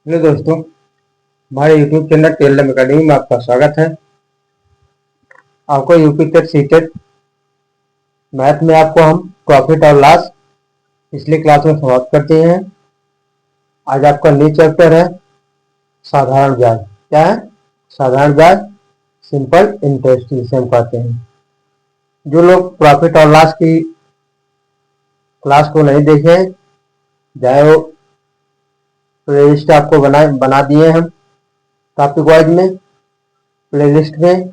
Hello दोस्तों, हमारे YouTube channel Taylor academy में आपका स्वागत है। आपको UP TET C TET math में आपको हम प्रॉफिट और लॉस पिछली क्लास में समाप्त करते हैं। आज आपका न्यू चैप्टर है साधारण ब्याज। क्या है? साधारण ब्याज, सिंपल इंटरेस्ट जिसे हम कहते हैं। जो लोग प्रॉफिट और लॉस की क्लास को नहीं देखे, चाहे वो प्लेलिस्ट आपको बना दिए हम टॉपिक वाइज में। प्लेलिस्ट में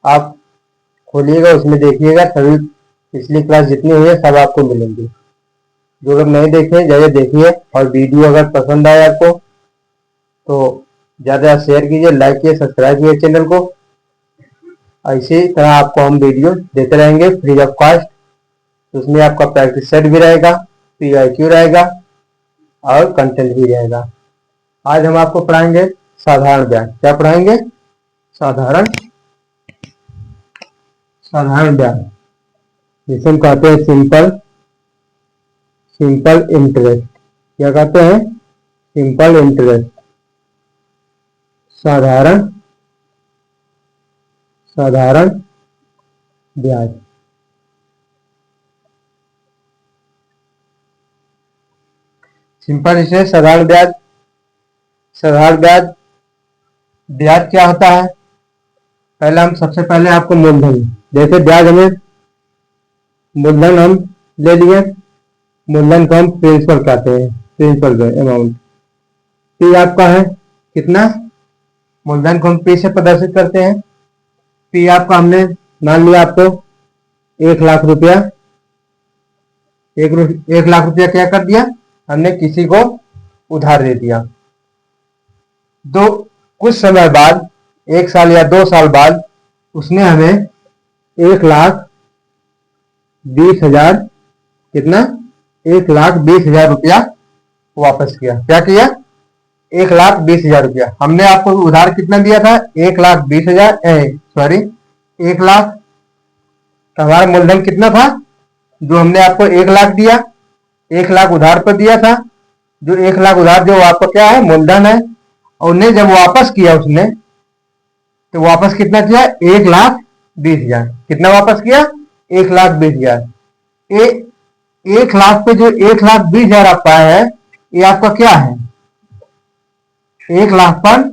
आप खोलिएगा, उसमें देखिएगा, सभी पिछली क्लास जितनी हुई है सब आपको मिलेंगी। जो लोग नहीं देखे जाइए देखिए, और वीडियो अगर पसंद आए आपको तो ज़्यादा शेयर कीजिए, लाइक कीजिए, सब्सक्राइब कीजिए चैनल को। इसी तरह आपको हम वीडियो देते रहेंगे फ्री ऑफ कॉस्ट। उसमें आपका प्रैक्टिस सेट भी रहेगा, PYQ रहेगा और कंटेंट भी रहेगा। आज हम आपको पढ़ाएंगे साधारण ब्याज। क्या पढ़ाएंगे? साधारण ब्याज, जिसे हम कहते हैं सिंपल इंटरेस्ट। क्या कहते हैं? सिंपल इंटरेस्ट, साधारण ब्याज। सिंपल इंटरेस्ट, साधारण ब्याज क्या होता है? पहले हम सबसे पहले आपको मूलधन, जैसे ब्याज हमें मूलधन हम ले लिए, मूलधन को हम प्रिंसिपल कहते हैं, प्रिंसिपल अमाउंट। पी आपका है कितना? मूलधन को हम पी से प्रदर्शित करते हैं। पी आपका हमने मान लिया आपको 1,00,000 रुपया। 1,00,000 रुपया क्या कर दिया हमने? किसी को उधार दे दिया। तो कुछ समय बाद, 1 साल या 2 साल बाद, उसने हमें 1,20,000 कितना? 1,20,000 रुपया वापस किया। क्या किया? 1,20,000 रुपया। हमने आपको उधार कितना दिया था? 1,20,000, सॉरी 1,00,000। हमारा मूलधन कितना था? जो हमने आपको 1,00,000 दिया, 1,00,000 उधार पर दिया था। जो 1,00,000 उधार जो आपका क्या है? मूलधन है। और उन्हें जब वापस किया उसने, तो वापस कितना किया? 1,20,000। कितना वापस किया? 1,20,000। 1,00,000 पे जो 1,20,000 आप पाए हैं, ये आपका क्या है? 1,00,000 पर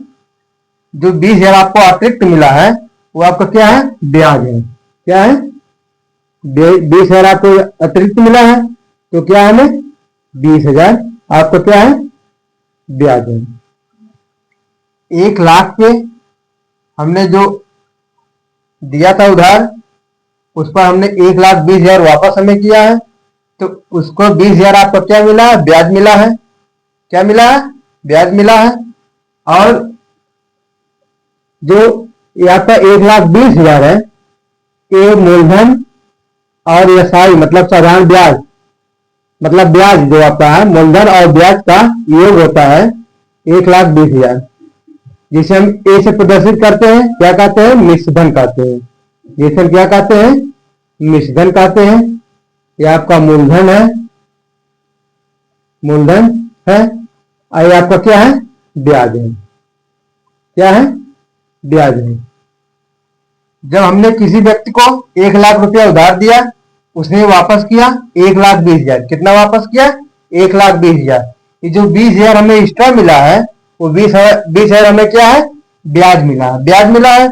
जो 20,000 आपको अतिरिक्त मिला है, वो आपका क्या है? ब्याज है। क्या है? 20,000 आपको अतिरिक्त मिला है, तो क्या है? 20,000 आपको क्या है? ब्याज है। 1,00,000 पे हमने जो दिया था उधार, उस पर हमने 1,20,000 वापस हमें किया है, तो उसको 20,000 आपको क्या मिला है? ब्याज मिला है। क्या मिला है? ब्याज मिला है। और जो आपका 1,20,000 है, ये मूलधन और एसआई मतलब साधारण ब्याज, मतलब ब्याज जो आपका है, मूलधन और ब्याज का योग होता है 1,20,000, जिसे हम ए से प्रदर्शित करते हैं। क्या कहते हैं? मिश्रधन कहते हैं। जिसे हम क्या कहते हैं? मिश्रधन कहते हैं। ये आपका मूलधन है, और ये आपका क्या है? ब्याज है। क्या है? ब्याज है। जब हमने किसी व्यक्ति को 1,00,000 रुपया उधार दिया, उसने वापस किया 1,20,000। कितना वापस किया? 1,20,000। ये जो 20,000 हमें एक्स्ट्रा मिला है, वो 20,000 हमें क्या है? ब्याज मिला है। ब्याज मिला है।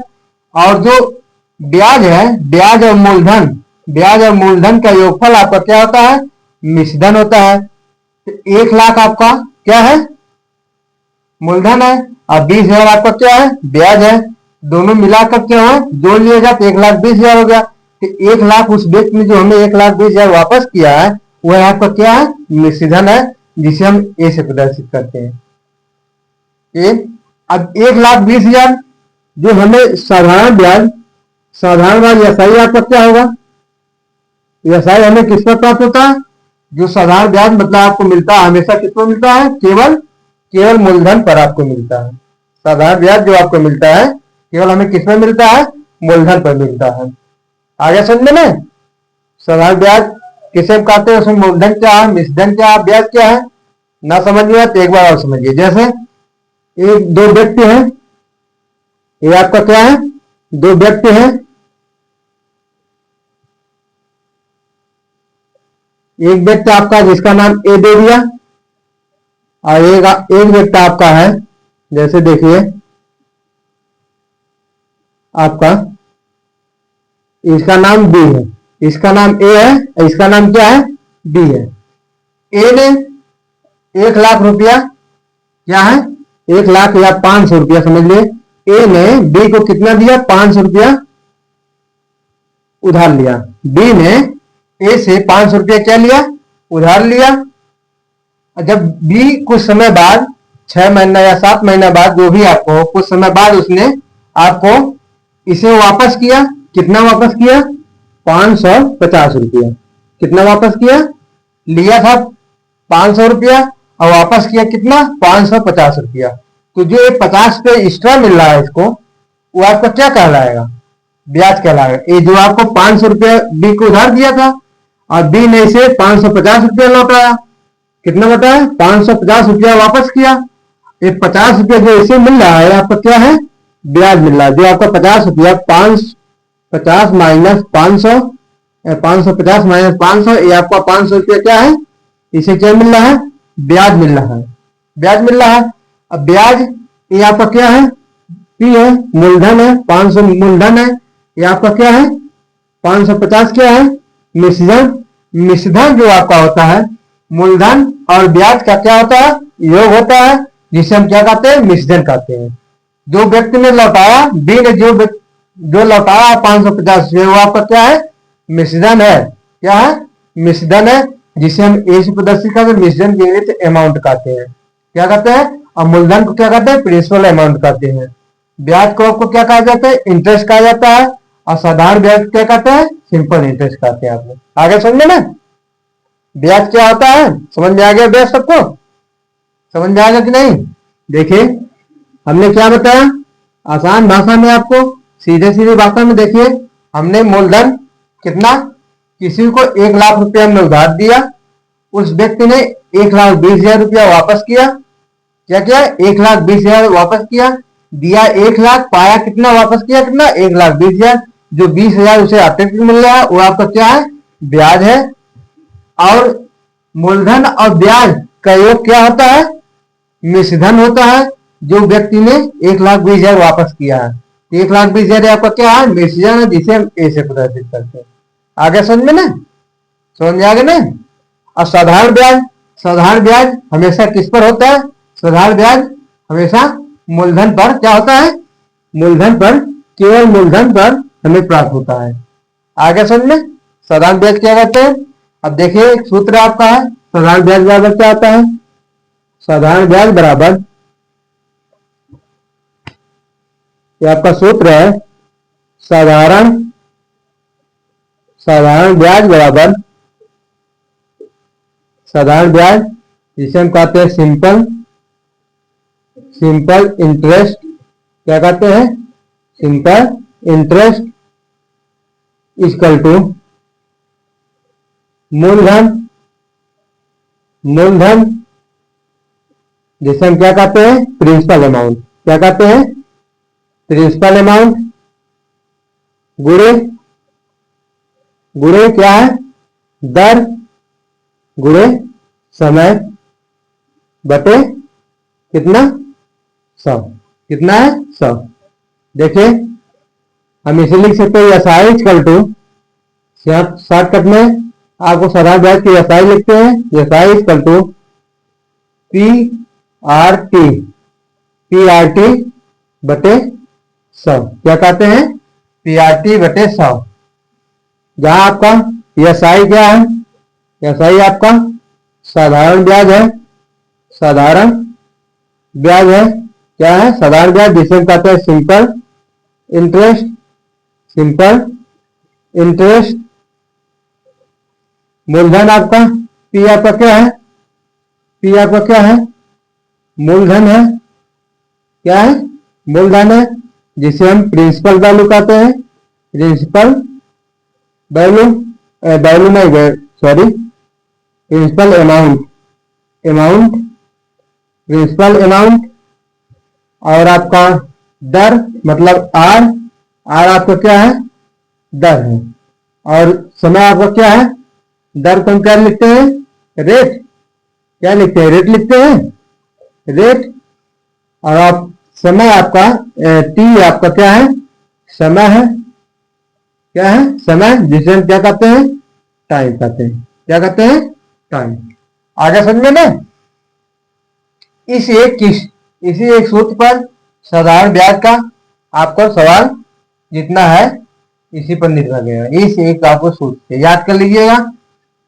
और जो ब्याज है, ब्याज और मूलधन का योगफल आपका क्या होता है? मिश्रधन होता है। तो 1,00,000 आपका क्या है? मूलधन है, और 20,000 आपका क्या है? ब्याज है। दोनों मिलाकर क्या है? जोड़ लिया जाए तो 1,20,000 हो गया। तो 1,00,000 उस व्यक्ति ने जो हमें 1,20,000 वापस किया है, वह आपका क्या है? मिश्रधन है, जिसे हम ए से प्रदर्शित करते हैं। अब 1,20,000 जो हमें साधारण ब्याज एसआई आपका क्या होगा? एसआई हमें किस पर प्राप्त होता है? जो साधारण ब्याज मतलब आपको मिलता है, हमेशा किस पर मिलता है? केवल मूलधन पर आपको मिलता है। साधारण ब्याज जो आपको मिलता है, केवल हमें किस पर मिलता है? मूलधन पर मिलता है। आगे समझ में? साधारण ब्याज किसे हम कहते हैं? उसमें मूलधन क्या है, मिश्रधन क्या है, ब्याज क्या है? ना समझ में आए तो एक बार और समझिए। जैसे एक दो व्यक्ति हैं, ये आपका क्या है, दो व्यक्ति हैं। एक व्यक्ति आपका जिसका नाम ए दे दिया, और एक व्यक्ति आपका है, जैसे देखिए आपका इसका नाम बी है, इसका नाम ए है, इसका नाम क्या है, बी है। ए ने 1,00,000 रुपया, क्या है, 1,00,000 या 500 रुपया समझ लिए, ए ने बी को कितना दिया, 500 रुपया उधार लिया। बी ने ए से 500 रुपया क्या लिया, उधार लिया। जब बी कुछ समय बाद, 6 महीना या 7 महीना बाद, जो भी आपको कुछ समय बाद, उसने आपको इसे वापस किया, कितना वापस किया, 550 रुपया। कितना वापस किया, लिया था 500 रुपया और वापस किया कितना, 550 रुपया। तो जो 50 पे एक्स्ट्रा मिल रहा है इसको, वो आपका क्या कहलाएगा, ब्याज कहलाएगा। ये जो आपको 500 रुपया बी को उधार दिया था और बी ने इसे 550 रुपया लौटाया, कितना लौटाया, 550 रुपया वापस किया। ये 50 रुपया जो इसे मिल रहा है आपका क्या है, ब्याज मिल रहा है। जो आपका 50 रुपया, 50 माइनस 500, 550 माइनस 500, ये आपका 500 रुपया क्या है, इसे क्या मिल रहा है, ब्याज मिल रहा है, ब्याज मिल रहा है। अब ब्याज ये आपका क्या है, पी है, मूलधन है, 500 मूलधन है, ये आपका क्या है, 550 क्या है, मिश्रण। मिश्रण जो आपका होता है, मूलधन और ब्याज का क्या होता है, योग होता है, जिसे हम क्या कहते हैं, मिश्रण कहते हैं। जो व्यक्ति ने लौटाया, बी ने जो लौटाया 550 रुपये, वो आपका क्या है, मिश्रण है, क्या है, मिश्रण है, जिसे हम ए से प्रदर्शित करते हैं, मिश्रण के लिए अमाउंट कहते हैं, क्या कहते हैं। और मूलधन को क्या कहते हैं, प्रिंसिपल अमाउंट कहते हैं। ब्याज को आपको क्या कहा जाता है, इंटरेस्ट कहा जाता है। और साधारण ब्याज क्या कहते हैं, सिंपल इंटरेस्ट कहते हैं। आपको आगे समझे ना, ब्याज क्या होता है, समझ में आ गया, ब्याज सबको समझ में आएगा कि नहीं। देखिए हमने क्या बताया, आसान भाषा में, आपको सीधे सीधे भाषा में। देखिए हमने मूलधन कितना, किसी को 1,00,000 रुपया में उधार दिया, उस व्यक्ति ने 1,20,000 रुपया वापस किया। क्या किया, 1,20,000 वापस किया, दिया 1,00,000, पाया कितना, वापस किया कितना, 1,20,000। जो 20,000 उसे अतिरिक्त मिल रहा है, वो आपका क्या है, ब्याज है। और मूलधन और ब्याज का योग क्या होता है, मिश्रधन होता है। जो व्यक्ति ने 1,20,000 वापस किया है, 1,20,000 आपका क्या है, मिश्रधन है, जिसे हम ए से प्रदर्शित करते हैं। आगे समझ में ना, समझ में आगे ना। और साधारण ब्याज, साधारण ब्याज हमेशा किस पर होता है, साधारण ब्याज हमेशा मूलधन पर क्या होता है, मूलधन पर, केवल मूलधन पर हमें प्राप्त होता है। आगे समझ में, साधारण ब्याज क्या कहते हैं। अब देखिए एक सूत्र आपका है, साधारण ब्याज बराबर क्या होता है, साधारण ब्याज बराबर, ये आपका सूत्र है, साधारण ब्याज बराबर, साधारण ब्याज जिसे हम कहते हैं सिंपल इंटरेस्ट, क्या कहते हैं, सिंपल इंटरेस्ट इक्वल टू मूलधन जिसे हम क्या कहते हैं, प्रिंसिपल अमाउंट, क्या कहते हैं, प्रिंसिपल अमाउंट, गुणे क्या है, दर, गुणे समय, बटे कितना, 100, कितना है, 100। देखिए हम इसे लिख सकते हैं, एसआई इक्वल टू, शॉर्टकट में आपको साधारण ब्याज की एसआई लिखते हैं, एसआई इक्वल टू पीआरटी बटे 100, क्या कहते हैं, पीआरटी बटे 100। जहां आपका एसआई क्या है, एसआई आपका साधारण ब्याज है, साधारण ब्याज है, क्या है, साधारण ब्याज जिसे हम कहते हैं सिंपल इंटरेस्ट। मूलधन आपका पी आपका क्या है, पी आपका क्या है, मूलधन है, क्या है, मूलधन है, जिसे हम प्रिंसिपल वैल्यू कहते हैं, प्रिंसिपल वैल्यू, वैल्यू नहीं, sorry, principal amount, principal amount और आपका दर मतलब आर, आर आपका क्या है, दर है, और समय आपका क्या है, दर को हम क्या लिखते हैं, रेट, क्या लिखते हैं, रेट लिखते हैं, रेट। और आप समय आपका टी आपका क्या है, समय है, क्या है, समय, जिसे हम क्या कहते हैं, टाइम कहते हैं, क्या कहते हैं, टाइम। आगे समझ में ना। इसी एक सूत्र पर साधारण ब्याज का आपका सवाल जितना है इसी पर निर्भर है, इस एक आपको सूत्र याद कर लीजिएगा।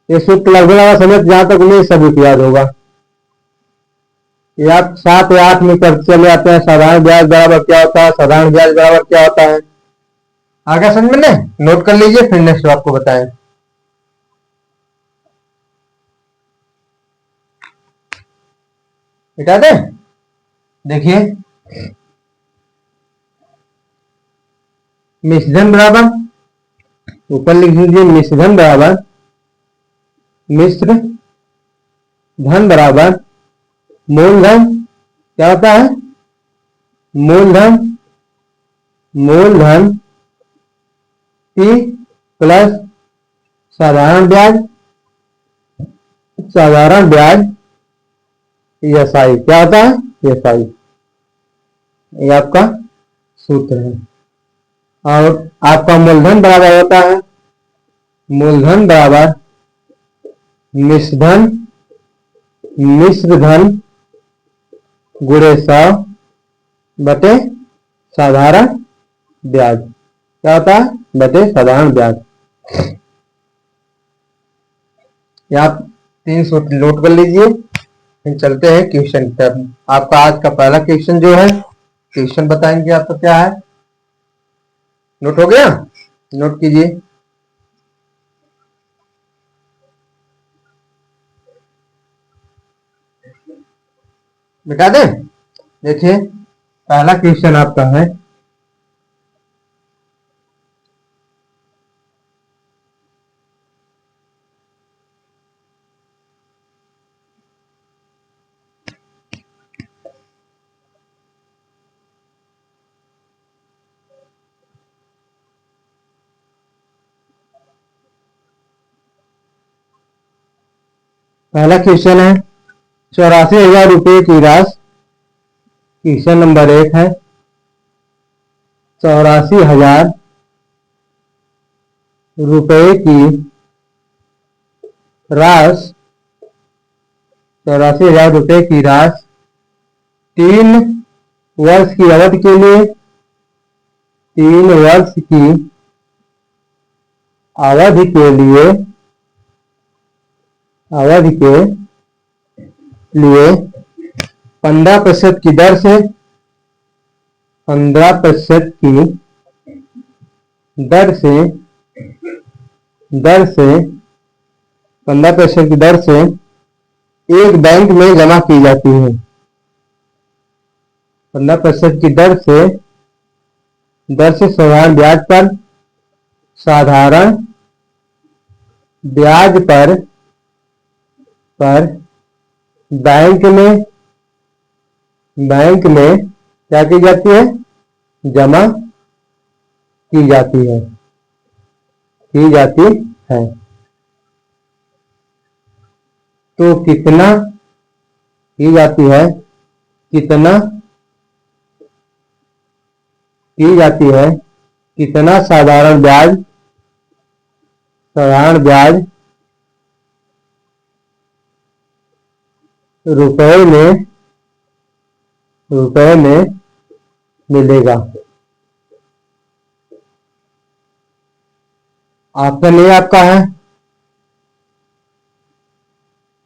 ये सूत्र लगभग समझ जहां तक उन्हें सबूत याद होगा, ये आप 7 या 8 में कर चले आते हैं। साधारण ब्याज बराबर क्या होता है, साधारण ब्याज बराबर क्या होता है, आगे समझ में नहीं, नोट कर लीजिए, फिर नेक्स्ट आपको बताएं। बेटा दे देखिए, मिश्रधन बराबर, ऊपर लिख दीजिए मिश्रधन बराबर, मिश्र धन बराबर मूलधन, क्या होता है, मूलधन, मूलधन टी प्लस साधारण ब्याज, साधारण ब्याज एसआई, क्या होता है, एसआई, ये आपका सूत्र है। और आपका मूलधन बराबर होता है, मूलधन बराबर मिश्रधन, मिश्रधन गुणे 100 बटे साधारण ब्याज, क्या होता है, बटे साधारण ब्याज। आप 3 सूत्र नोट कर लीजिए, फिर चलते हैं क्वेश्चन पर। आपका आज का पहला क्वेश्चन जो है, क्वेश्चन बताएंगे आपका क्या है, नोट हो गया, नोट कीजिए। मिटा दें, देखिए पहला क्वेश्चन आपका है, पहला क्वेश्चन है 84,000 रुपये की राशि, क्वेश्चन नंबर 1 है 84,000 रुपये की राशि, 84,000 रुपये की राशि 3 वर्ष की अवधि के लिए, 3 वर्ष की अवधि के लिए, अवधि के लिए 15% की दर से, 15% की दर से, दर से 15% की दर से एक बैंक में जमा की जाती है, 15% की दर से साधारण ब्याज पर, साधारण ब्याज पर बैंक में, बैंक में क्या की जाती है, जमा की जाती है, की जाती है। तो कितना की जाती है, कितना की जाती है, कितना साधारण ब्याज, साधारण ब्याज रुपए में, रुपए में मिलेगा। ऑप्शन ए आपका है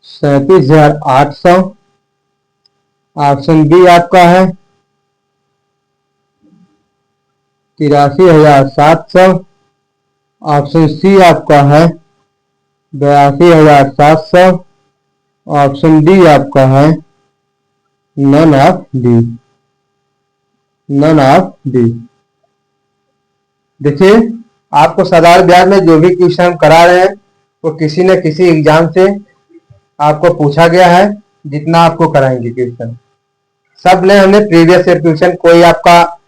37,800, ऑप्शन बी आपका है 83,700, ऑप्शन सी आपका है 82,700, ऑप्शन डी आपका है none of these, none of these. देखिए आपको साधारण ब्याज में जो भी क्वेश्चन हम करा रहे हैं वो किसी न किसी एग्जाम से आपको पूछा गया है, जितना आपको कराएंगे क्वेश्चन। सब ने हमने प्रीवियस ईयर क्वेश्चन, कोई आपका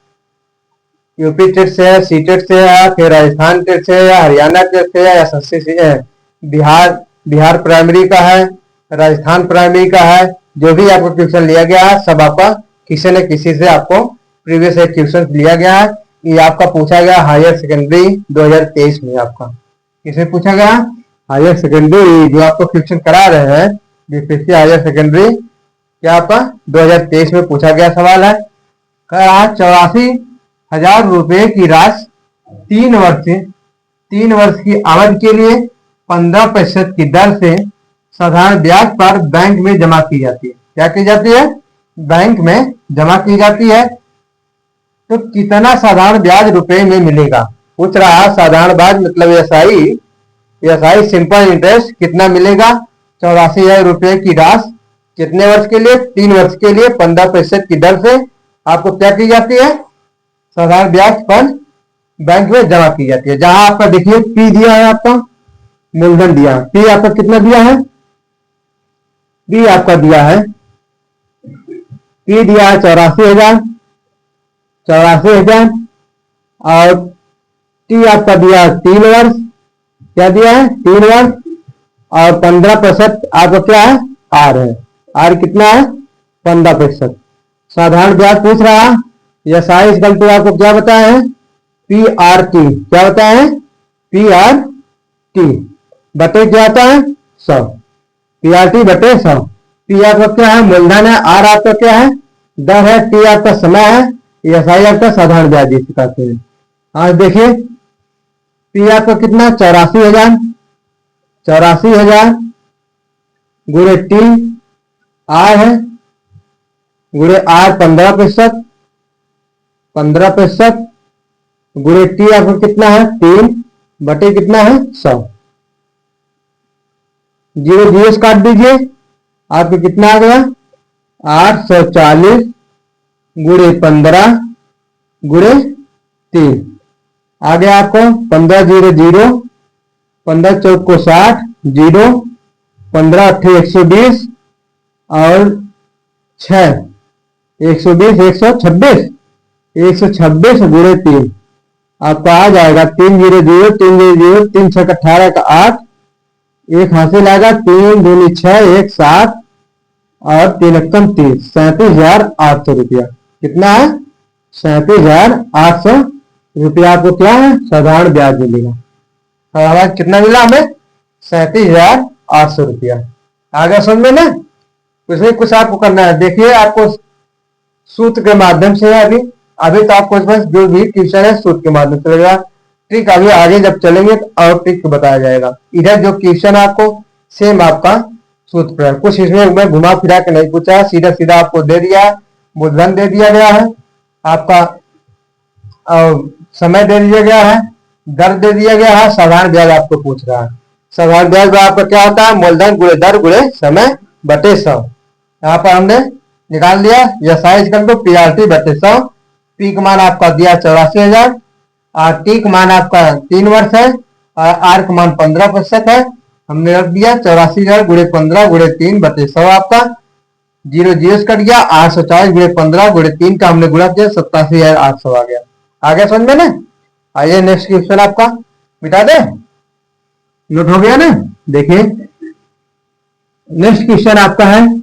यूपी टेट से है, सी टेट से है, फिर राजस्थान टेट से है, या हरियाणा टेट से है, या एसएससी से है, बिहार बिहार प्राइमरी का है, राजस्थान प्राइमरी का है, जो भी आपको क्वेश्चन लिया गया है सब आपका किसी न किसी से आपको प्रीवियस ईयर क्वेश्चन लिया गया है। ये आपका पूछा गया हायर सेकेंडरी 2023 में, आपका किसे पूछा गया, हायर सेकेंडरी जो आपको क्वेश्चन करा रहे हैं बीपीएससी हायर सेकेंडरी, क्या आपका 2023 में पूछा गया सवाल है। 84,000 रुपए की राशि 3 वर्ष की अवधि के लिए 15% की दर से साधारण ब्याज पर बैंक में जमा की जाती है। क्या की जाती है, बैंक में जमा की जाती है। तो कितना साधारण ब्याज रुपए में मिलेगा, पूछ रहा साधारण ब्याज मतलब एसआई सिंपल इंटरेस्ट कितना मिलेगा। 84,000 रुपए की राशि कितने वर्ष के लिए, 3 वर्ष के लिए 15% की दर से आपको क्या की जाती है, साधारण ब्याज पर बैंक में जमा की जाती है। जहां आपका देखिए पी दिया है, आपका मूलधन दिया है, पी आपका कितना दिया है, पी आपका दिया है, पी दिया है 84,000 और टी आपका दिया है 3 वर्ष, क्या दिया है 3 वर्ष, और 15% आपका क्या है आर है, आर कितना है 15%। साधारण ब्याज पूछ रहा है, यस आई इक्वल टू आपको क्या बताया है, पी आर टी, क्या बताया है पी आर टी बटे क्या आता है 100, पी आर टी बटे 100। पी आपका क्या है मूलधन है, आर आपका क्या है दर है, टी आपका समय है, एस आई आपका साधारण ब्याज जिसे कहते हैं। आज देखिए पी आपका कितना 84,000 गुणे टी आर है, गुणे आर 15% गुणे टी आपको कितना है 3 बटे कितना है 100, 0 काट दीजिए, आपको कितना आ गया 840 गुणे 15 गुणे 3 आ गया आपको 15 0 15 चौक को 60 0 15 8 120 और 6 120 126 गुणे 3 आपका आ जाएगा 300 300 3 6 18 का 8, एक हासिल आएगा 3 दूनी 6 1 7 और 3 एकम 30, 37,800 रुपया। कितना है 37,800 रुपया आपको क्या है साधारण ब्याज मिलेगा। साधारण कितना मिला हमें 37,800 रुपया। आगे समझ में ना, उसमें कुछ आपको करना है। देखिए आपको सूत्र के माध्यम से अभी तो आपको जो भी ट्यूशन है सूत्र के माध्यम से लगेगा, ट्रिक अभी आगे जब चलेंगे तो और ट्रिक बताया जाएगा। इधर जो क्वेश्चन आपको सेम आपका सूत्र पर, कुछ इसमें मैं घुमा फिरा के नहीं पूछा, सीधा सीधा आपको दे दिया, मूलधन दे दिया गया है, आपका समय दे दिया गया है, दर दे दिया गया है, साधारण ब्याज आपको पूछ रहा है। साधारण ब्याज आपका क्या होता है मूलधन गुणे दर गुणे समय बटे 100। यहाँ पर हमने निकाल दिया यह साइज कर दो पी आर टी बटे 100। पी का मान आपका दिया 84,000 और टी का मान आपका 3 वर्ष है और आर का मान 15% है। हमने रख दिया 84,000 गुणे 15 गुणे 3 बटे 100 आपका 0 कट गया, 840 गुणे 15 गुणे 3 का हमने गुणा किया 87,800 आ गया। आगे समझ में ना। आइए नेक्स्ट क्वेश्चन आपका मिटा दे, नोट हो गया ना। देखिए नेक्स्ट क्वेश्चन आपका है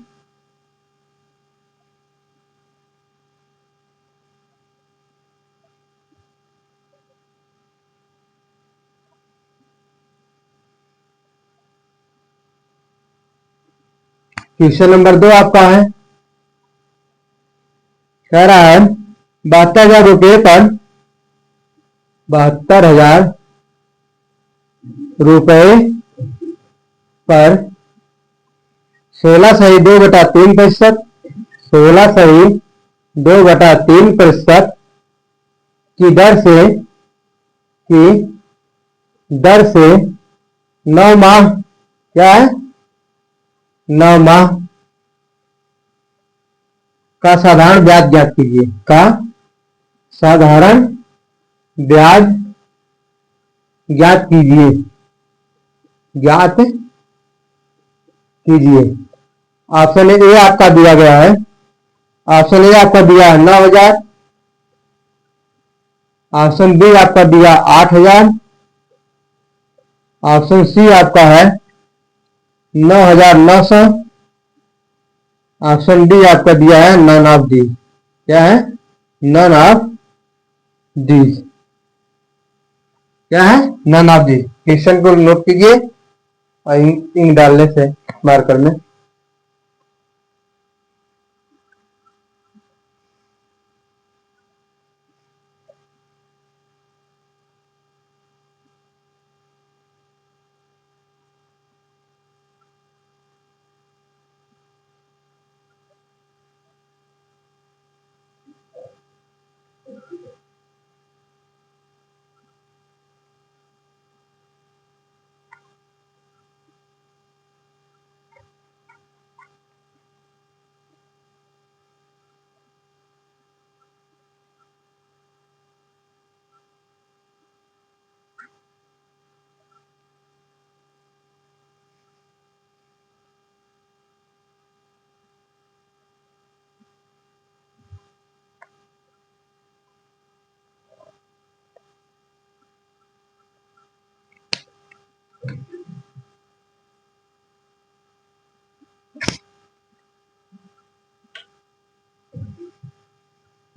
क्वेश्चन नंबर 2 आपका है, कह रहा है 72,000 रुपये पर 72,000 रुपये पर 16.2/3%, 16.2/3% की दर से 9 माह क्या है 9 माह का साधारण ब्याज ज्ञात कीजिए, का साधारण ब्याज ज्ञात कीजिए, ज्ञात कीजिए। ऑप्शन ए आपका दिया गया है ऑप्शन ए आपका दिया है 9,000, ऑप्शन बी आपका दिया 8,000, ऑप्शन सी आपका है 9,900, ऑप्शन डी आपका दिया है नन ऑफ दी। क्या है? None of these. क्या है? None of these. क्वेश्चन को नोट कीजिए और इंक डालने से मार्कर में।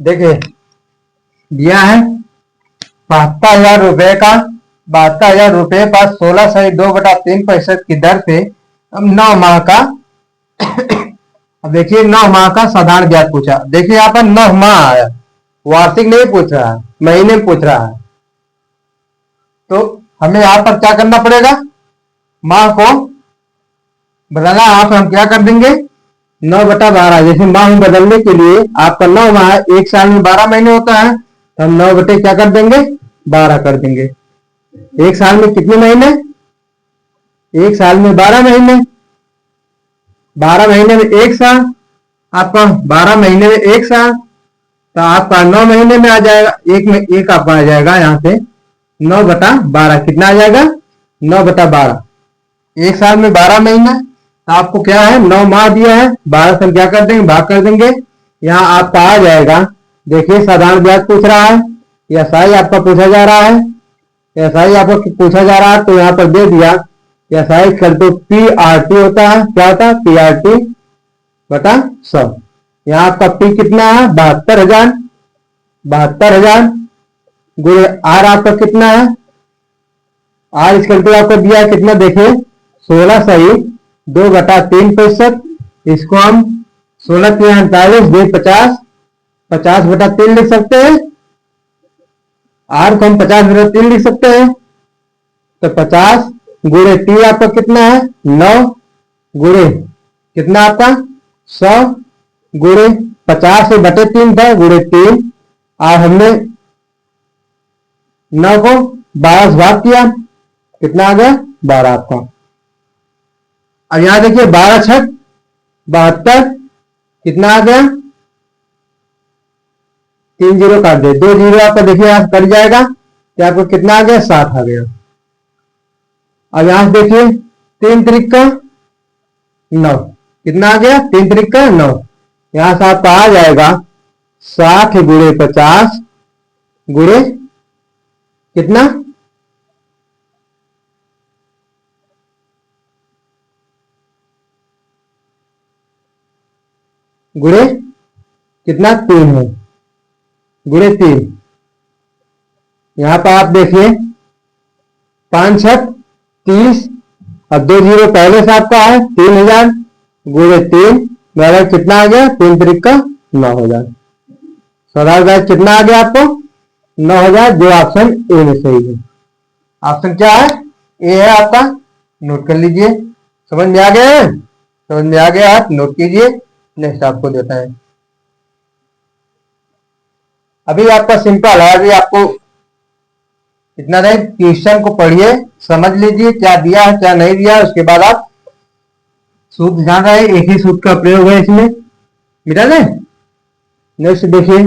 देखिए दिया है 72,000 रुपए का, 72,000 रुपए पास 16.2/3% की दर से अब 9 माह का अब देखिए 9 माह का साधारण ब्याज पूछा। देखिए यहाँ पर 9 माह आया, वार्षिक नहीं पूछ रहा है, महीने में पूछ रहा है। तो हमें यहाँ पर क्या करना पड़ेगा? माह को बदलना। यहाँ पर हम क्या कर देंगे? 9/12। जैसे माह में बदलने के लिए आपका 9 माह, एक साल में 12 महीने होता है, तो हम 9 बटे क्या कर देंगे? 12 कर देंगे। एक साल में कितने महीने? एक साल में 12 महीने। 12 महीने में एक साल, आपका 12 महीने में एक साल, तो आपका 9 महीने में आ जाएगा। एक में एक आपका आ जाएगा यहाँ पे 9/12। कितना आ जाएगा? 9/12। एक साल में 12 महीना, तो आपको क्या है? 9 माह दिया है, 12 से हम क्या कर देंगे? भाग कर देंगे। यहाँ आपका आ जाएगा। देखिए साधारण ब्याज पूछ रहा है, एसआई आपका पूछा जा रहा है। एसआई आपको पूछा जा रहा है तो यहाँ पर दे दिया एसआई कर तो पीआरटी होता है। क्या होता है? पीआरटी बटा 100। यहाँ आपका पी कितना है? 72,000। 72,000 गुणे आर आपका कितना है? आर इसका तो आपको दिया है कितना? देखिए 16.2/3%। इसको हम 16×48 50/3 लिख सकते हैं। आर को हम 50/3 लिख सकते हैं। तो 50 गुणे टी आपका कितना है? 9 गुणे कितना आपका? 100 गुणे 50/3 था, गुणे 3। और हमने 9 को 12 से भाग किया, कितना आ गया? 12 आपका। अब यहां देखिए 12×6 72, कितना आ गया? 3 जीरो काट दे, 2 जीरो आपका देखिए यहां कट जाएगा, तो आपको कितना आ गया? 7 आ गया। अब यहां से देखिए 3×3 = 9, कितना आ गया? 3×3 = 9। यहां से आपका आ जाएगा 60 गुणे 50 गुणे कितना? गुणे कितना? 3 है, गुणे 3। यहां पर आप देखिए 5×6 = 30 और 2 जीरो पहले से आपका है 3,000 गुणे 3 बराबर कितना आ गया? 3×3 = 9,000। सरल ब्याज कितना आ गया आपको? 9,000, जो ऑप्शन ए में सही है। ऑप्शन क्या है? ए है आपका। नोट कर लीजिए। समझ में आ गया है? समझ में आ गया? आप नोट कीजिए। नेक्स्ट आपको देता है। अभी आपका सिंपल है। अभी आपको इतना नहीं, क्वेश्चन को पढ़िए, समझ लीजिए क्या दिया है क्या नहीं दिया है, उसके बाद आप सूत्र ध्यान रहे, एक ही सूत्र का प्रयोग है इसमें। मिटा दें। नेक्स्ट देखिए,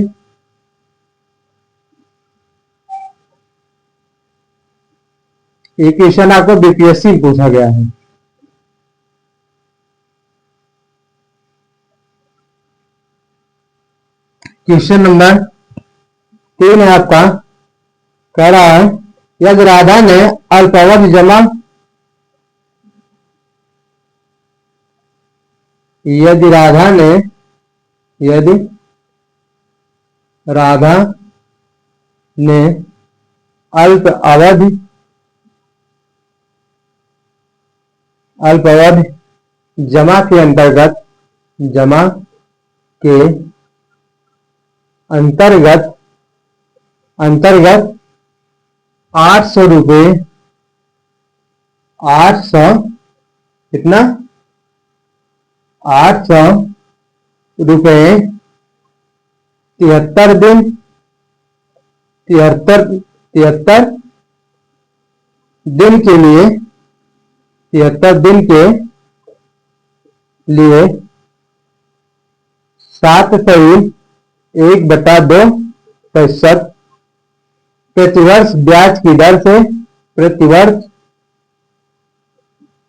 एक क्वेश्चन आपको बीपीएससी में पूछा गया है। क्वेश्चन नंबर 3 है आपका। कह रहा है यदि राधा ने अल्पावधि जमा यदि राधा ने अल्प अवधि जमा के अंतर्गत 800 रुपये 800 कितना 800 रुपये 73 दिन 73 दिन के लिए 73 दिन के लिए 7/1/2% प्रतिवर्ष ब्याज की दर से प्रतिवर्ष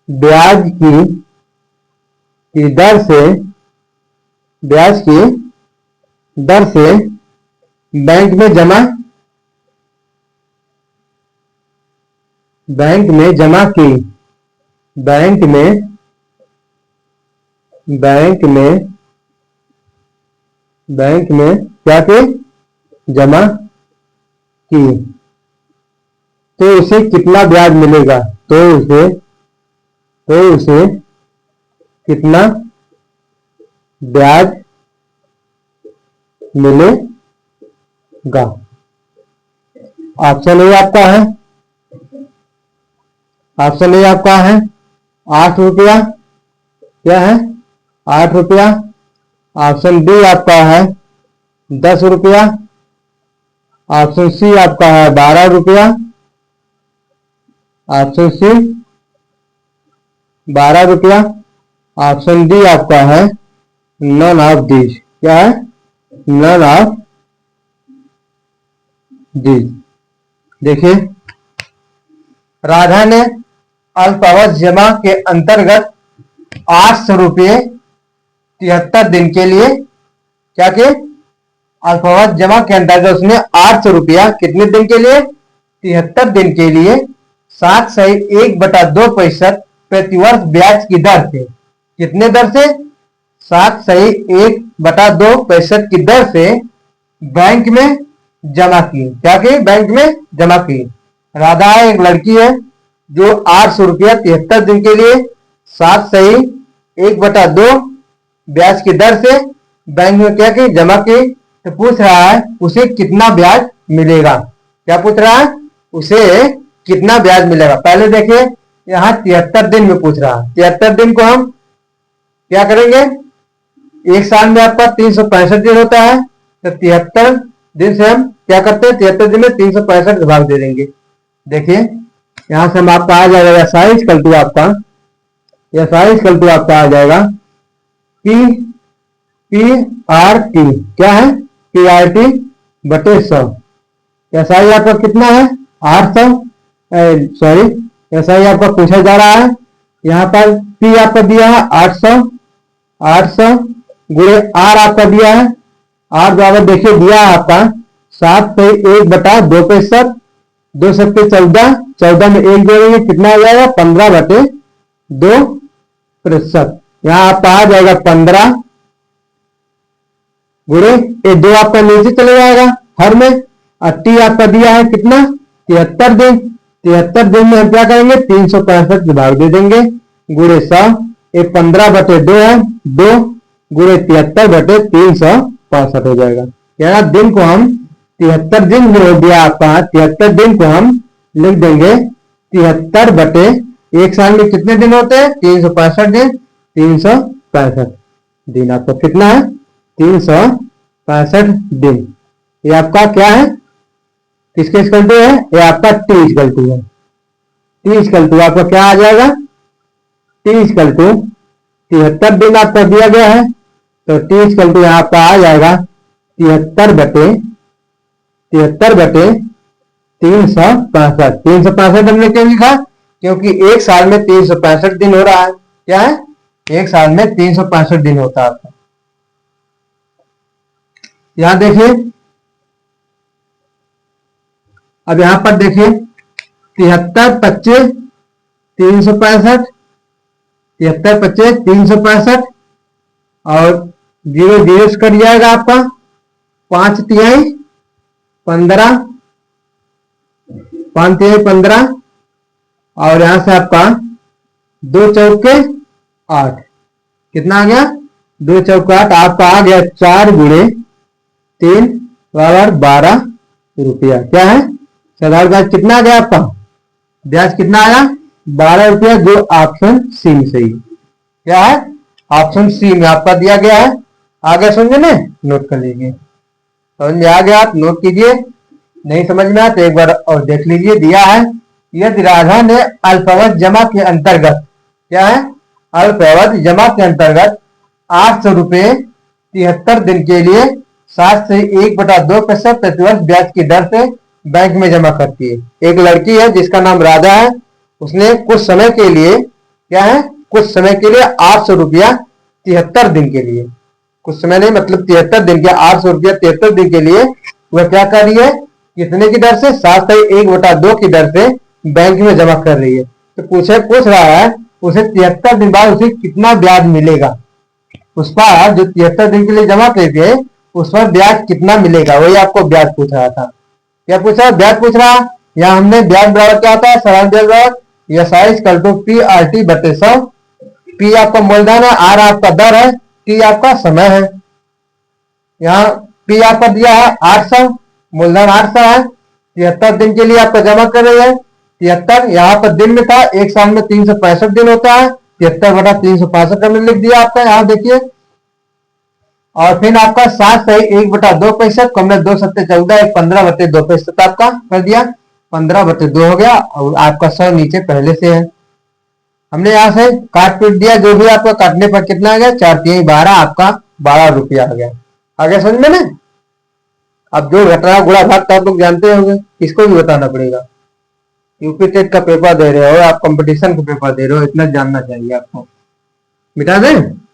ब्याज की दर से बैंक में जमा की बैंक में क्या के जमा की तो उसे कितना ब्याज मिलेगा तो उसे कितना ब्याज मिलेगा। ऑप्शन ए आपका है 8 रुपया क्या है 8 रुपया। ऑप्शन बी आपका है 10 रुपया। ऑप्शन सी आपका है 12 रुपया। ऑप्शन सी 12 रुपया। ऑप्शन डी आपका है नन ऑफ दीज क्या है नन ऑफ दीज। देखिए राधा ने अल्पावधि जमा के अंतर्गत 800 रुपये 73 दिन के लिए क्या के अल्पावधि जमा के अंतर्गत उसने 800 रुपया कितने दिन के लिए 73 दिन के लिए 7/1/2% प्रतिवर्ष ब्याज की दर से कितने दर से 7/1/2% की दर से बैंक में जमा की क्या की बैंक में जमा की। राधा एक लड़की है जो 800 रुपया 73 दिन के लिए 7/1/2 ब्याज की दर से बैंक में क्या की जमा की तो पूछ रहा है उसे कितना ब्याज मिलेगा। क्या पूछ रहा है उसे कितना ब्याज मिलेगा। पहले देखिए यहाँ 73 दिन में पूछ रहा है। 73 दिन को हम क्या करेंगे एक साल में आपका 365 दिन होता है तो 73 दिन से हम क्या करते हैं 73 दिन में 365 भाग दे देंगे। देखिए यहां से हम आपका आ जाएगा SI इक्वल टू आपका आ जाएगा PRT क्या है PRT बटे 100। SI आपका कितना है 800 सॉरी SI आपका पूछा जा रहा है। यहाँ पर P आपका दिया है 800 गुणे R आपका दिया है। R बराबर देखिए दिया है आपका 7/1/2%। 2 7 14 14 में 1 जोड़ेंगे कितना आ जाएगा 15/2%। यहाँ आपका आ जाएगा 15 गुणे ये 2 आपका नीचे चले जाएगा हर में और T आपका दिया है कितना 73 दिन। 73 दिन में हम क्या करेंगे 365 भाग दे देंगे गुणे 100। ये 15/2 है 2 गुणे 73/365 हो जाएगा। यानी दिन को हम 73 दिन में हो गया आपका 73 दिन को हम लिख देंगे 73 एक साल में कितने दिन होते हैं 365 दिन 365 दिन आपको कितना है 365 दिन। ये आपका क्या है किसके इक्वल टू है ये आपका T इक्वल टू है। T इक्वल टू आपका क्या आ जाएगा T इक्वल टू 73 दिन आपका दिया गया है तो T इक्वल टू यहाँ आपका आ जाएगा 73/365। 365 हमने क्यों लिखा क्योंकि एक साल में 365 दिन हो रहा है। क्या है एक साल में 365 दिन होता है। यहां देखिए, अब यहां पर देखिए 73 25 365, 73 25 365 और 0 0 से कट जाएगा आपका 5 तिहाई 15, 5 तिहाई 15 और यहां से आपका 2 चौके 8, कितना आ गया 2 चौके 8, आपका आ गया 4 गुणे 3 बराबर 12 रुपया। क्या है साधारण ब्याज कितना आ गया आपका, ब्याज कितना आया 12 रुपया, जो ऑप्शन सी में सही। क्या है ऑप्शन सी में आपका दिया गया है। आगे समझे ना, नोट कर लीजिए। समझ में आ गया आप नोट कीजिए, नहीं समझ में आया तो एक बार और देख लीजिए। दिया है यदि राधा ने अल्पावधि जमा के अंतर्गत, क्या है अल्पावधि जमा के अंतर्गत 800 रुपये 73 दिन के लिए 7 से 1/2% प्रतिवर्ष ब्याज की दर से बैंक में जमा करती है। एक लड़की है जिसका नाम राधा है, उसने कुछ समय के लिए, क्या है कुछ समय के लिए 800 रुपया 73 दिन के लिए, कुछ समय नहीं मतलब 73 दिन के 800 रुपया 73 दिन के लिए वह क्या कर रही है, कितने की दर से 7 से 1/2 की दर से बैंक में जमा कर रही है। तो पूछ रहा है उसे 73 दिन बाद उसे कितना ब्याज मिलेगा, उस पर जो 73 दिन के लिए जमा करे थे उस पर ब्याज कितना मिलेगा, वही आपको ब्याज पूछ रहा था। क्या पूछ रहा है ब्याज पूछ रहा है। यहाँ हमने ब्याज बराबर क्या होता है, साधारण ब्याज बराबर SI equal to P R T बटे 100। पी आपका मूलधन है, आर आपका दर है, टी आपका समय है। यहाँ पी आपका दिया है 800, मूलधन 800 है, 73 दिन के लिए आपका जमा कर रही है। 73 यहाँ पर दिन में था, एक साल में 365 दिन होता है, 73/365 हमने लिख दिया आपका, यहाँ देखिए। और फिर आपका 7 से 1/2% कम 2 सत्ते 14, 15/2% आपका कर दिया, 15/2 हो गया और आपका 100 नीचे पहले से है। हमने यहाँ से काट पीट दिया, जो भी आपका काटने पर कितना आ गया 4 3 12, आपका 12 रुपया आ गया। आगे समझ में ना। अब जो घटना गुणा भाग तो आप लोग जानते होंगे, इसको भी बताना पड़ेगा। यूपी टेट का पेपर दे रहे हो आप, कंपटीशन का पेपर दे रहे हो, इतना जानना चाहिए आपको। मिटा दें।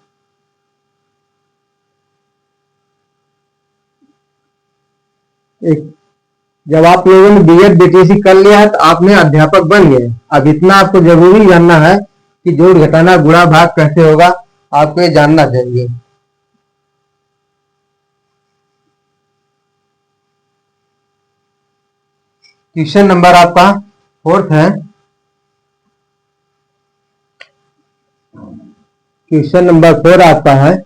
एक जब आप लोगों ने बीएड बीटीसी कर लिया है तो आपने अध्यापक बन गए। अब इतना आपको जरूरी जानना है कि जोड़ घटाना गुणा भाग कैसे होगा, आपको ये जानना चाहिए। क्वेश्चन नंबर आपका 4th है। क्वेश्चन नंबर 4 आपका है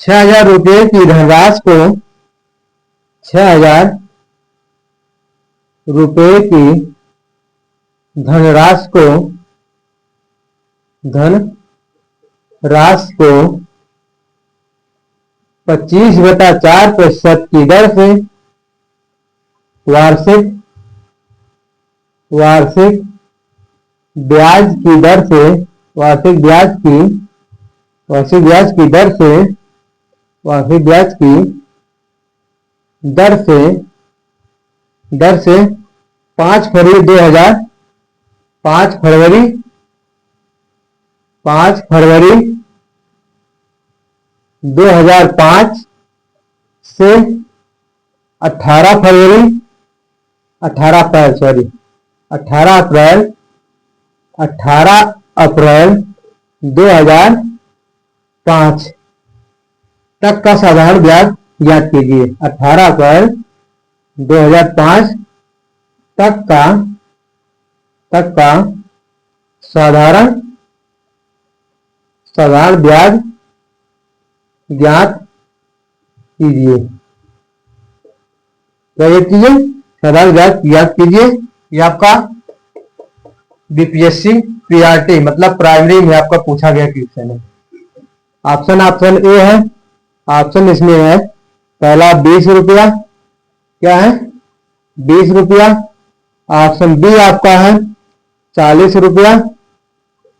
6000 रुपये की धनराशि को 6000 रुपये की धनराशि को 25/4% की दर से वार्षिक ब्याज की दर से वार्षिक ब्याज की दर से 5 फरवरी 2005 से 18 अप्रैल 2005 तक का साधारण ब्याज ज्ञात कीजिए। 18 अप्रैल 2005 तक का साधारण ब्याज ज्ञात कीजिए। साधारण ब्याज ज्ञात कीजिए। ये आपका बीपीएससी पीआरटी मतलब प्राइमरी में आपका पूछा गया क्वेश्चन है। ऑप्शन ए है, ऑप्शन इसमें है पहला 20 रुपया, क्या है 20 रुपया। ऑप्शन बी आपका है 40 रुपया,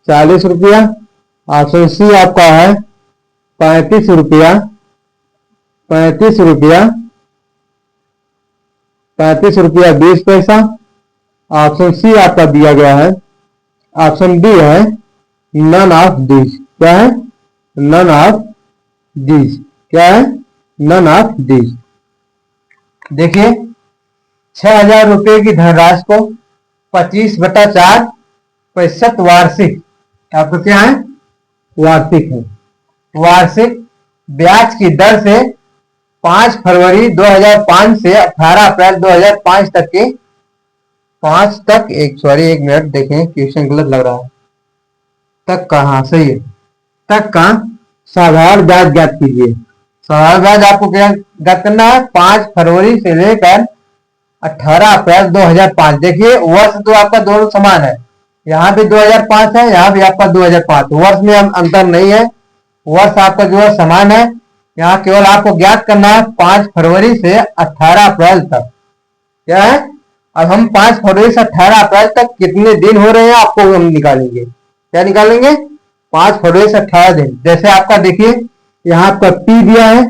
40 रुपया। ऑप्शन सी आपका है 35 रुपया, 35 रुपया, 35 रुपया 20 पैसा। ऑप्शन सी आपका दिया गया है, ऑप्शन डी है नन ऑफ दीज। क्या है नन ऑफ दीज, क्या है नन ऑफ दीज। देखिए 6,000 रुपए की धनराशि को 25/4% वार्षिक, आपको क्या है, वार्षिक है, वार्षिक ब्याज की दर से 5 फरवरी 2005 से 18 अप्रैल 2005 तक के 5 तक, एक मिनट देखें क्वेश्चन गलत लग रहा है, तक का, हाँ सही है, तक का साधारण ब्याज ज्ञात कीजिए। साधारण ब्याज आपको क्या ज्ञात करना है, 5 फरवरी से लेकर 18 अप्रैल 2005। देखिए वर्ष तो आपका दोनों समान है, यहाँ भी 2005 है, यहाँ भी आपका 2005, वर्ष में अंतर नहीं है, वर्ष आपका जो है समान है। यहाँ केवल आपको ज्ञात करना है 5 फरवरी से 18 अप्रैल तक, क्या है, अब हम 5 फरवरी से 18 अप्रैल तक कितने दिन हो रहे हैं आपको हम निकालेंगे, क्या निकालेंगे, 5 फरवरी से 18 दिन। जैसे आपका देखिए यहाँ आपका पी दिया है,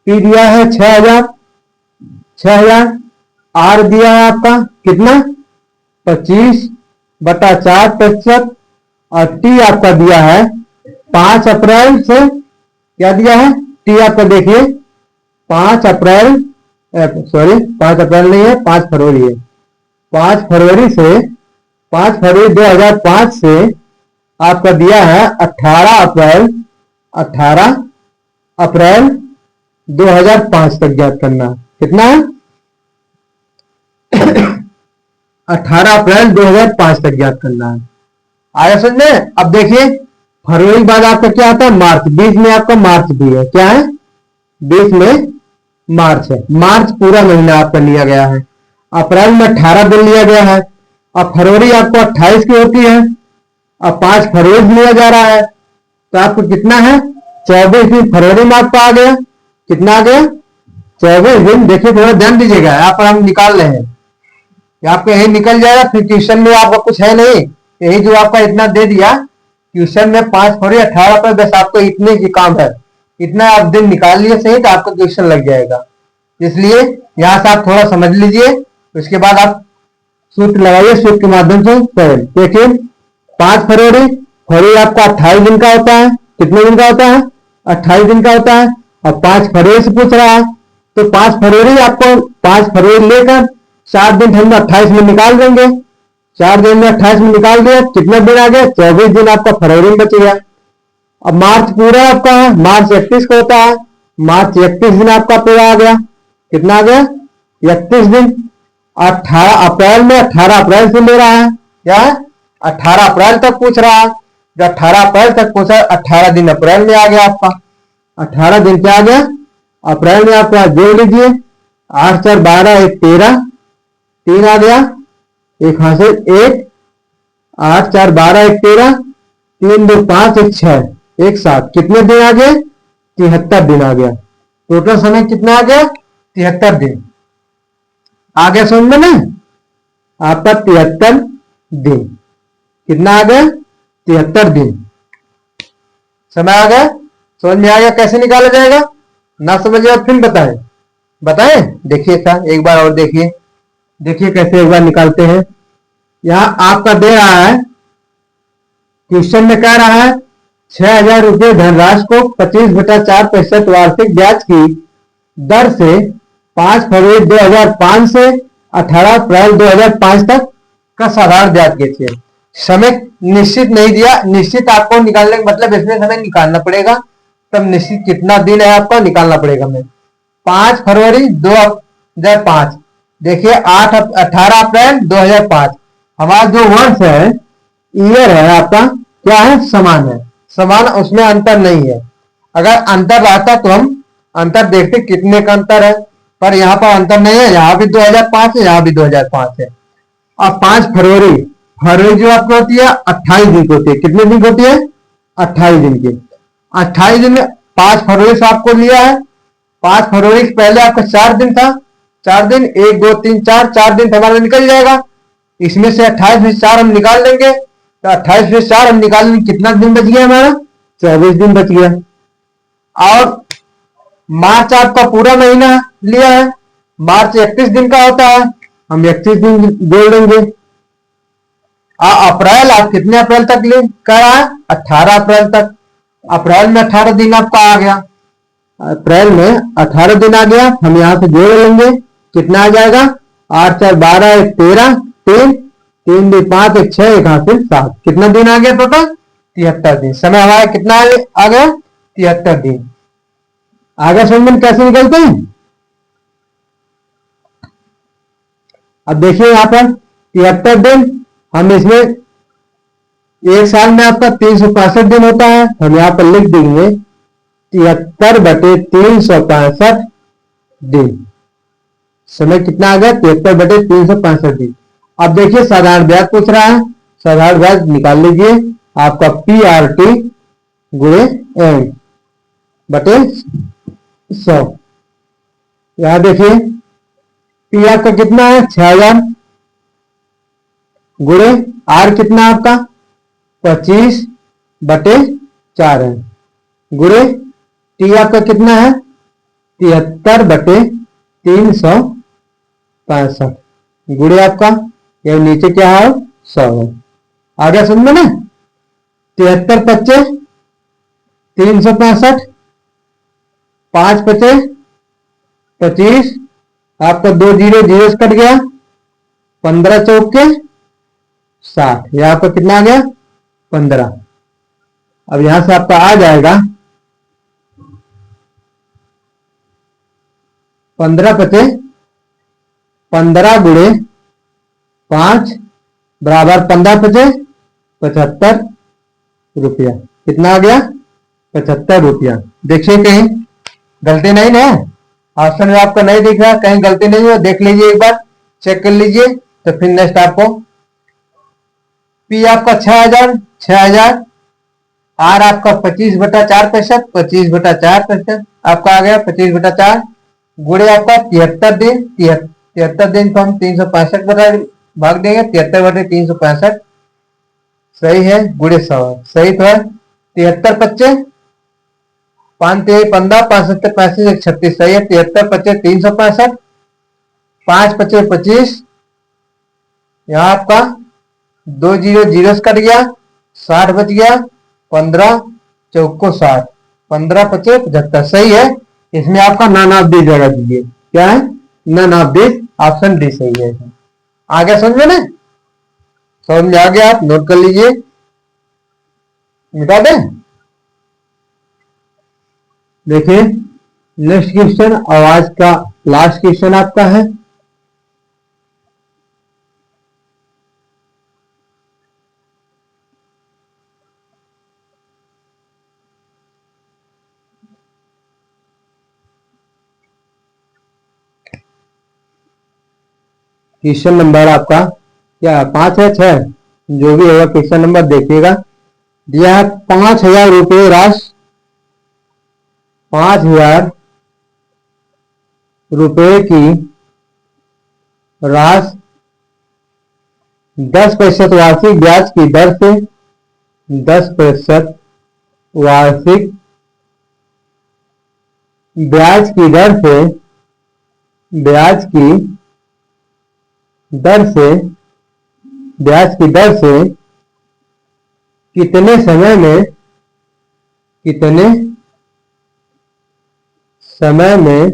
पी दिया है 6,000, आर दिया है आपका कितना 25/4%, और टी आपका दिया है 5 अप्रैल से, क्या दिया है, टी आपका देखिए 5 अप्रैल, सॉरी 5 अप्रैल नहीं है, 5 फरवरी है, 5 फरवरी से 5 फरवरी 2005 से आपका दिया है 18 अप्रैल 2005 तक ज्ञात करना है, कितना है 18 अप्रैल 2005 तक ज्ञात करना है। आया समझ में। अब देखिए फरवरी के बाद आपका क्या आता है, मार्च, बीच में आपका मार्च भी है, क्या है, बीच में मार्च है, मार्च पूरा महीना आपका लिया गया है। अप्रैल में 18 दिन लिया गया है, अब फरवरी आपको 28 की होती है, अब 5 फरवरी लिया जा रहा है, तो आपको कितना है 24 दिन फरवरी में आपका आ गया, कितना आ गया 24 दिन। देखिए थोड़ा ध्यान दीजिएगा, यहाँ पर हम निकाल रहे हैं, आपको यही निकल जाएगा, फिर ट्यूशन में आपका कुछ है नहीं, यही जो आपका इतना दे दिया ट्यूशन में 5 फरवरी 18 पर, बस आपको इतने की काम है, इतना आप दिन निकाल लिए सही तो आपको ट्यूशन लग जाएगा। इसलिए यहाँ से आप थोड़ा समझ लीजिए, उसके बाद आप सूत्र लगाइए, सूत्र के माध्यम से करें। देखिए 5 फरवरी, फरवरी आपका 28 दिन का होता है, कितने दिन का होता है 28 दिन का होता है, और 5 फरवरी से पूछ रहा है, तो 5 फरवरी आपको 5 फरवरी लेकर 4 दिन हम 28 में निकाल देंगे, 4 दिन में 28 में निकाल दिया, कितना दिन आ गया 24 दिन आपका फरवरी में बच गया। अब मार्च पूरा आपका है, मार्च 31 को होता है, मार्च 31 दिन आपका पूरा आ गया, कितना आ गया 31 दिन। 18 अप्रैल में 18 अप्रैल से ले रहा है, क्या है 18 अप्रैल तक पूछ रहा है, जब 18 अप्रैल तक पूछा 18 दिन अप्रैल में आ गया आपका, 18 दिन क्या आ गया अप्रैल में आपका, जोड़ लीजिए 8 4 12 1 13, 3 आ गया, एक हासिल 1, 8 4 12 1 13, 3 2 5 1 6 1 7, कितने दिन आ गए 73 दिन आ गया, टोटल समय कितना आ गया 73 दिन आ गया, समझ में ना आपका 73 दिन, कितना आ गया 73 दिन समय आ गया, समझ में आ गया कैसे निकाला जाएगा, ना समझिए फिर बताएं, बताएं देखिए सर एक बार और देखिए, देखिए कैसे एक बार निकालते हैं। यहां आपका दे रहा है, क्वेश्चन में कह रहा है 6,000 रुपये धनराशि को 25/4% वार्षिक ब्याज की दर से 5 फरवरी 2005 से 18 अप्रैल 2005 तक का साधारण ब्याज कीजिए। समय निश्चित नहीं दिया, निश्चित आपको निकालने का मतलब इसमें समय निकालना पड़ेगा, तब निश्चित कितना दिन है आपको निकालना पड़ेगा। हमें 5 फरवरी 2005, देखिए 18 अप्रैल 2005, हमारा जो वर्ष है ईयर है आपका क्या है समान है, समान, उसमें अंतर नहीं है। अगर अंतर रहता तो हम अंतर देखते कितने का अंतर है, पर यहाँ पर अंतर नहीं है, यहाँ भी 2005 है, यहाँ भी 2005 है। अब 5 फरवरी, फरवरी जो आपको होती है 28 दिन की होती है, कितने दिन की होती है 28 दिन की, 28 दिन में 5 फरवरी से आपको लिया है, 5 फरवरी से पहले आपका 4 दिन था, 4 दिन 1 2 3 4 दिन हमारा निकल जाएगा, इसमें से 28 में 4 हम निकाल देंगे, तो 28 में 4 हम निकाल लेंगे, कितना दिन बच गया हमारा 24 दिन बच गया। और मार्च आपका पूरा महीना लिया है, मार्च 31 दिन का होता है, हम 31 दिन जोड़ देंगे। अप्रैल आप कितने अप्रैल तक ले कर रहा है 18 अप्रैल तक, अप्रैल में 18 दिन आपका आ गया, अप्रैल में 18 दिन आ गया, हम यहाँ से जोड़ लेंगे, कितना आ जाएगा, 8 4 12 1 13, 3 3 2 5 1 6 1 हासिल 7, कितना दिन आ गया टोटल, 73 दिन। समय हमारा कितना आ गया, 73 दिन। आगे समझ में कैसे निकलते हैं। अब देखिए यहाँ पर 73 दिन, हम इसमें एक साल में आपका 365 दिन होता है, हम यहाँ पर लिख देंगे 73/365 दिन। समय कितना आ गया, 73/365 दिन। अब देखिए साधारण ब्याज पूछ रहा है, साधारण ब्याज निकाल लीजिए, आपका PRT गुणे M बटे 100। यहां देखिए P आपका कितना है, 6000 गुणे R कितना आपका 25/4 है, गुणे T आपका कितना है 73/365, गुणे आपका ये नीचे क्या है 100 है। आगे समझ में ना, 73 25 365, 5 25 25, आपका 2 जीरो जीरो कट गया, 15 चौके 60, यहाँ पर कितना आ गया 15। अब यहां से आपका आ जाएगा 15 पचे 15 गुणे 5 बराबर 15 पचे 75 रुपया, कितना आ गया 75 रुपया। देखिए कहीं गलती नहीं ना, ऑप्शन में आपको नहीं दिख रहा, कहीं गलती नहीं हो, देख लीजिए एक बार, चेक कर लीजिए, तो फिर नेक्स्ट आपको P आपका 6000 6000, R आपका 25/4 प्रतिशत 25/4 आपका आ गया 25/4, गुणे आपका 73 दिन 73 दिन को हम 365 भाग देंगे, 73/365 सही है, गुणे 100 सही तो है। 73 25 5 3 15 5 7 35 1 36 सही है, 73 25 365, 5 25 25, यहाँ आपका 2 जीरो जीरो कट गया, 60 बच गया, 15 चौको 60, 15 25 75 सही है। इसमें आपका नन ऑफ दिस जगह दीजिए, क्या है none of this, option D सही है। आगे समझ में ना, समझ में आ गया, आप नोट कर लीजिए, मिटा दें। देखिए नेक्स्ट क्वेश्चन, आवाज का लास्ट क्वेश्चन आपका है, क्वेश्चन नंबर आपका क्या 5 है 6, जो भी होगा क्वेश्चन नंबर देखिएगा। दिया है 5000 रुपये राशि, 5000 रुपये की राशि 10% वार्षिक ब्याज की दर से 10% वार्षिक ब्याज की दर से ब्याज की दर से ब्याज की दर से कितने समय में कितने समय में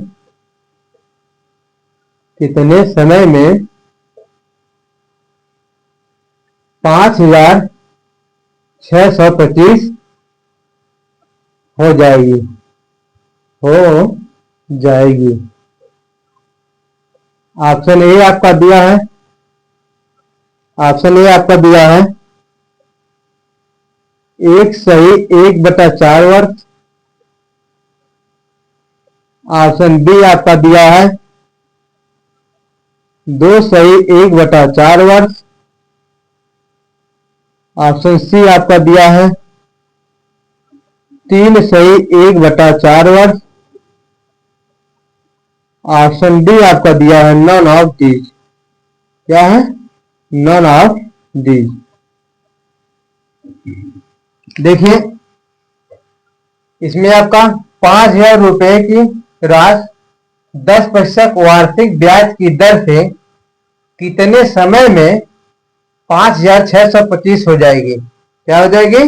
कितने समय में 5625 हो जाएगी, हो जाएगी। ऑप्शन ए आपका दिया है, ऑप्शन ए आपका दिया है 1 सही 1/4 वर्ष, ऑप्शन बी आपका दिया है 2 सही 1/4 वर्ष, ऑप्शन सी आपका दिया है 3 सही 1/4 वर्ष, ऑप्शन डी आपका दिया है नन ऑफ दीज, क्या है नन ऑफ दीज। देखिए इसमें आपका 5000 रुपए की राशि 10% वार्षिक ब्याज की दर से कितने समय में 5625 हो जाएगी, क्या हो जाएगी,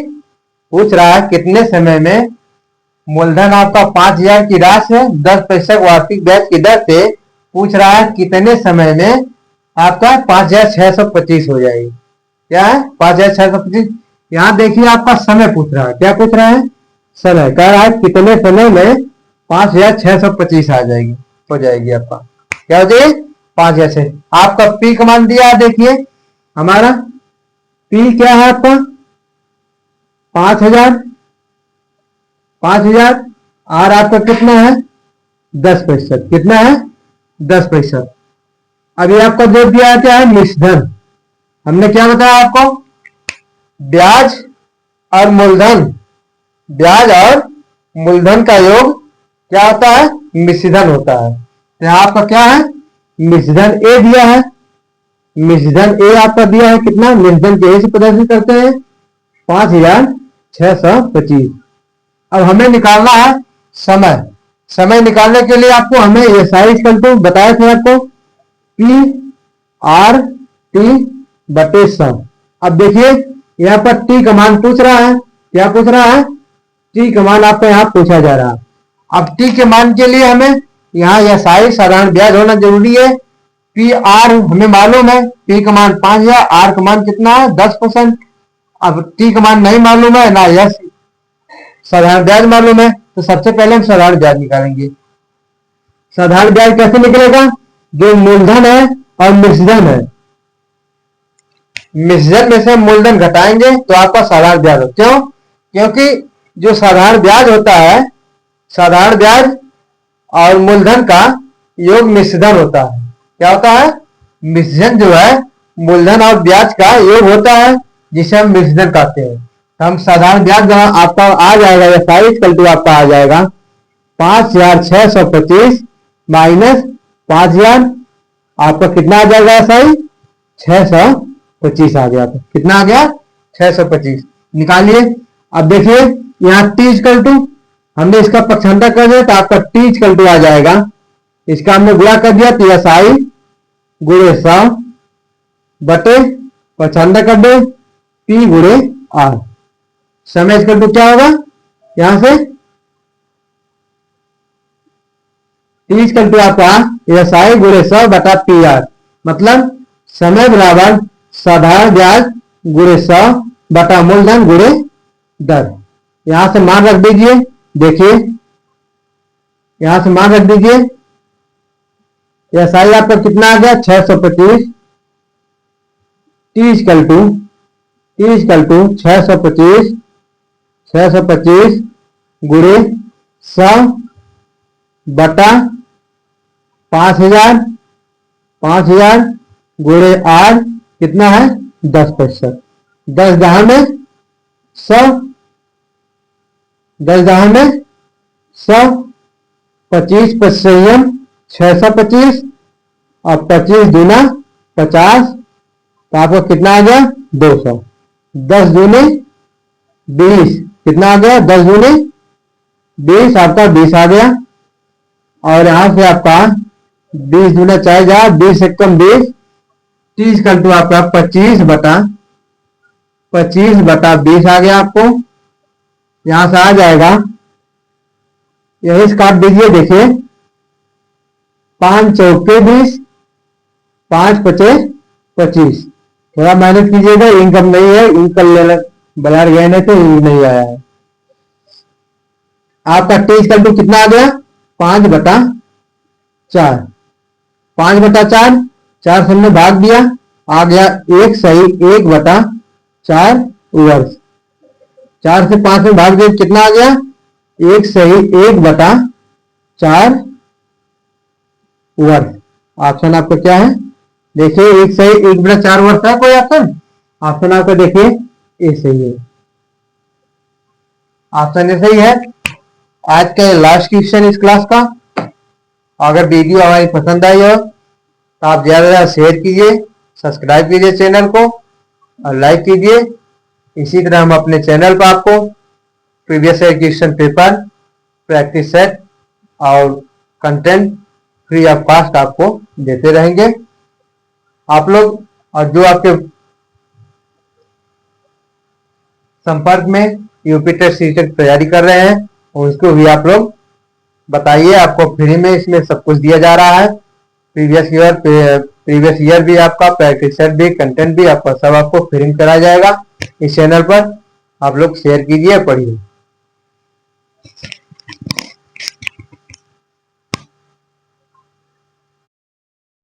पूछ रहा है कितने समय में मूलधन आपका 5,000 की राशि है, 10% वार्षिक ब्याज की दर से पूछ रहा है कितने समय में आपका 5,625 हो जाएगी। क्या है 5,625। यहां देखिए आपका समय पूछ रहा है, क्या पूछ रहा है, समय कह रहा है कितने समय में 5,625 आ जाएगी, हो जाएगी आपका क्या हो जाएगी 5,000। आपका पी का मान दिया है, देखिए हमारा पी क्या है आपका 5,000, 5,000 आर आपका कितना है 10%, कितना है 10%। अभी आपका जो दिया है क्या है मिश्रधन, हमने क्या बताया आपको, ब्याज और मूलधन, ब्याज और मूलधन का योग क्या होता है मिश्रधन होता है। तो यहाँ आपका क्या है मिश्रधन ए दिया है, मिश्रधन ए आपका दिया है कितना, मिश्रधन के ए से प्रदर्शित करते हैं 5,625। अब हमें निकालना है समय, समय निकालने के लिए आपको हमें एस आई इक्वल टू बताए थे आपको पी आर टी बटे 100। अब देखिए यहाँ पर टी का मान पूछ रहा है, क्या पूछ रहा है टी का मान आपको यहाँ पूछा जा रहा है। अब टी के मान के लिए हमें यहाँ एस आई साधारण ब्याज होना जरूरी है। पी आर हमें मालूम है, पी का मान 5,000, आर का मान कितना है 10%। अब टी का मान नहीं मालूम है ना यस साधारण ब्याज मालूम है, तो सबसे पहले हम साधारण ब्याज निकालेंगे। साधारण ब्याज कैसे निकलेगा, जो मूलधन है और मिश्रधन है, मिश्रधन में से मूलधन घटाएंगे तो आपका साधारण ब्याज हो। क्यों, क्योंकि जो साधारण ब्याज होता है, साधारण ब्याज और मूलधन का योग मिश्रधन होता है। क्या होता है मिश्रधन जो है मूलधन और ब्याज का योग होता है, जिसे हम मिश्रधन कहते हैं। हम साधारण ब्याज आपका आ जाएगा या साइज कल टू आपका आ जाएगा 5,625 माइनस 5,000, आपका कितना आ जाएगा साइज 625 आ गया। कितना आ गया 625 निकालिए। अब देखिए यहाँ टी इक्वल टू हमने इसका पक्षांतर कर दिया तो आपका टी इक्वल टू आ जाएगा, इसका हमने गुणा कर दिया तो एस आई गुणे 100 बटे पक्षांतर कर दो पी गुणे आर। समय इक्वल टू क्या होगा, यहां से टी इक्वल टू आपका एस आई गुणे 100 बटा पी आर, मतलब समय बराबर साधारण ब्याज गुणे 100 बटा मूलधन गुणे दर। यहां से मान रख दीजिए, देखिए यहां से मान रख दीजिए, एस आई आपका कितना आ गया 625, टी इक्वल टू 625 गुणे 100 बटा 5,000 गुणे आर कितना है 10%। 10 दहाई में 100, 10 दहाई में 100, 25 संयम 625 और 25 दूना 50, तो आपको कितना आ गया 200। 10 दूने 20, कितना आ गया 10 दूने 20, आपका 20 आ गया। और यहां से आपका 20 दूना 4,000, 20 से कम 20, 30 कर टू आपका 25 बटा 20 आ गया आपको। यहां से आ जाएगा, यही से काट दीजिए, देखिए 5 चौके 20, 5 पचे 25। थोड़ा मेहनत कीजिएगा, इनकम नहीं है, इनकम लेना बाजार गए नहीं तो नहीं आया है। आपका टी इक्वल टू कितना आ गया 5 बटा 4, 5 बटा 4, 4 से हमने भाग दिया, आ गया 1 सही 1 बटा 4 वर्ष। 4 से 5 में भाग दिया कितना आ गया 1 सही 1 बटा 4 वर्ष। ऑप्शन आपका क्या है, देखिए 1 सही 1 बटा 4 वर्ष है कोई ऑप्शन, ऑप्शन आपका देखिए ए सही है, ऑप्शन ए सही है। आज का लास्ट क्वेश्चन इस क्लास का। अगर वीडियो हमारी पसंद आई हो तो आप ज्यादा से ज्यादा शेयर कीजिए, सब्सक्राइब कीजिए चैनल को और लाइक कीजिए। इसी तरह हम अपने चैनल पर आपको previous year question paper, practice set और कंटेंट फ्री ऑफ कॉस्ट आपको देते रहेंगे। आप लोग और जो आपके संपर्क में यूपी टेस्ट सीटेट तैयारी कर रहे हैं और उसको भी आप लोग बताइए। आपको फ्री में इसमें सब कुछ दिया जा रहा है। प्रीवियस ईयर भी आपका प्रैक्टिस सेट भी, कंटेंट भी आपका सब आपको फ्री में कराया जाएगा इस चैनल पर। आप लोग शेयर कीजिए, पढ़िए।